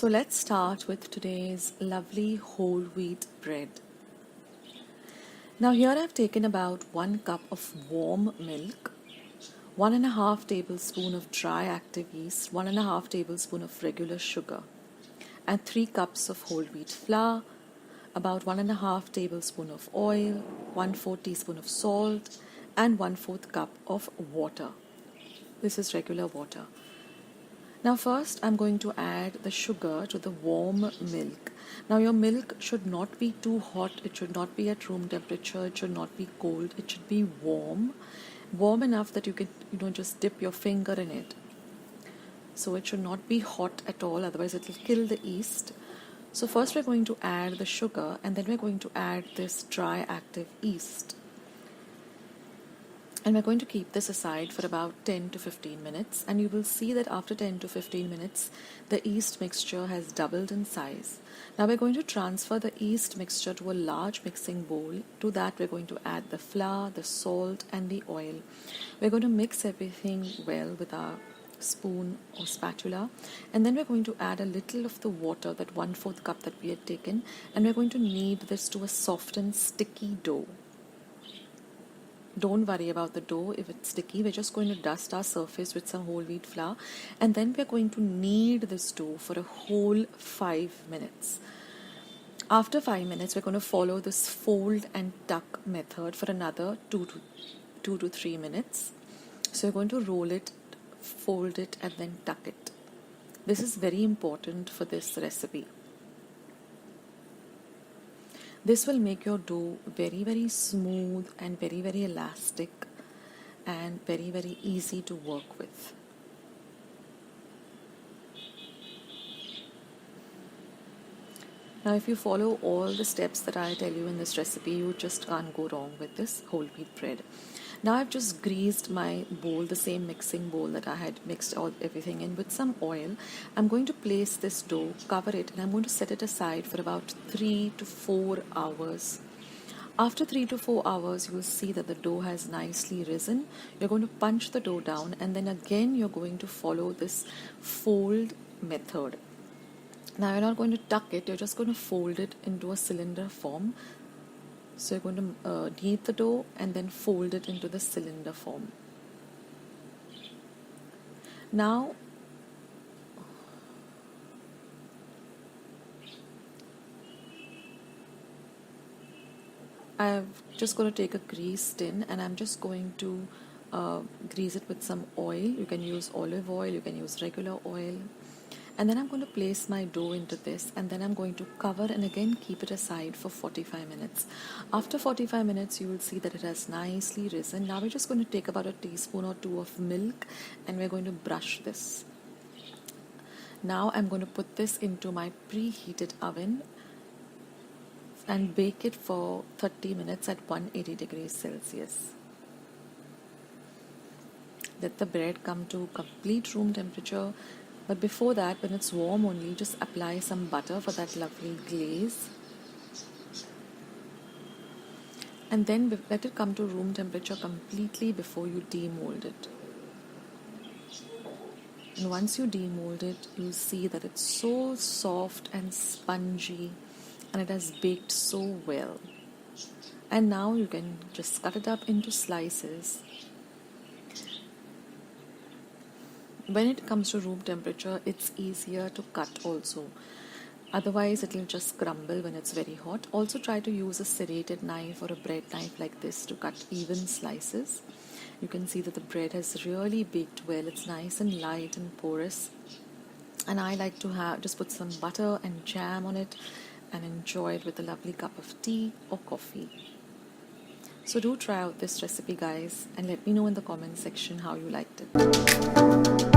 So let's start with today's lovely whole wheat bread. Now here I've taken about 1 cup of warm milk, 1.5 tablespoon of dry active yeast, 1.5 tablespoon of regular sugar, and 3 cups of whole wheat flour, about 1.5 tablespoon of oil, 1/4 teaspoon of salt, and 1/4 cup of water. This is regular water. Now first I'm going to add the sugar to the warm milk. Now your milk should not be too hot, it should not be at room temperature, it should not be cold, it should be warm. Warm enough that you can just dip your finger in it. So it should not be hot at all, otherwise it will kill the yeast. So first we're going to add the sugar and then we're going to add this dry active yeast. And we're going to keep this aside for about 10 to 15 minutes, and you will see that after 10 to 15 minutes the yeast mixture has doubled in size. Now we're going to transfer the yeast mixture to a large mixing bowl. To that we're going to add the flour, the salt and the oil. We're going to mix everything well with our spoon or spatula, and then we're going to add a little of the water, that 1/4 cup that we had taken, and we're going to knead this to a soft and sticky dough. Don't worry about the dough if it's sticky. We're just going to dust our surface with some whole wheat flour, and then we're going to knead this dough for a whole 5 minutes. After 5 minutes, we're going to follow this fold and tuck method for another 2 to 3 minutes. So we're going to roll it, fold it, and then tuck it. This is very important for this recipe. This will make your dough very, very smooth and very, very elastic and very, very easy to work with. Now if you follow all the steps that I tell you in this recipe, you just can't go wrong with this whole wheat bread. Now I've just greased my bowl, the same mixing bowl that I had mixed everything in, with some oil. I'm going to place this dough, cover it, and I'm going to set it aside for about 3 to 4 hours. After 3 to 4 hours, you will see that the dough has nicely risen. You're going to punch the dough down, and then again you're going to follow this fold method. Now you're not going to tuck it, you're just going to fold it into a cylinder form. So you're going to knead the dough and then fold it into the cylinder form. Now I'm just going to take a greased tin and I'm just going to grease it with some oil. You can use olive oil, you can use regular oil. And then I'm going to place my dough into this, and then I'm going to cover and again keep it aside for 45 minutes. After 45 minutes, you will see that it has nicely risen. Now we're just going to take about a teaspoon or 2 of milk and we're going to brush this. Now I'm going to put this into my preheated oven and bake it for 30 minutes at 180 degrees Celsius. Let the bread come to complete room temperature. But before that, when it's warm only, just apply some butter for that lovely glaze. And then let it come to room temperature completely before you demold it. And once you demold it, you'll see that it's so soft and spongy and it has baked so well. And now you can just cut it up into slices. When it comes to room temperature, it's easier to cut also. Otherwise, it will just crumble when it's very hot. Also try to use a serrated knife or a bread knife like this to cut even slices. You can see that the bread has really baked well. It's nice and light and porous. And I like to just put some butter and jam on it and enjoy it with a lovely cup of tea or coffee. So do try out this recipe, guys, and let me know in the comment section how you liked it.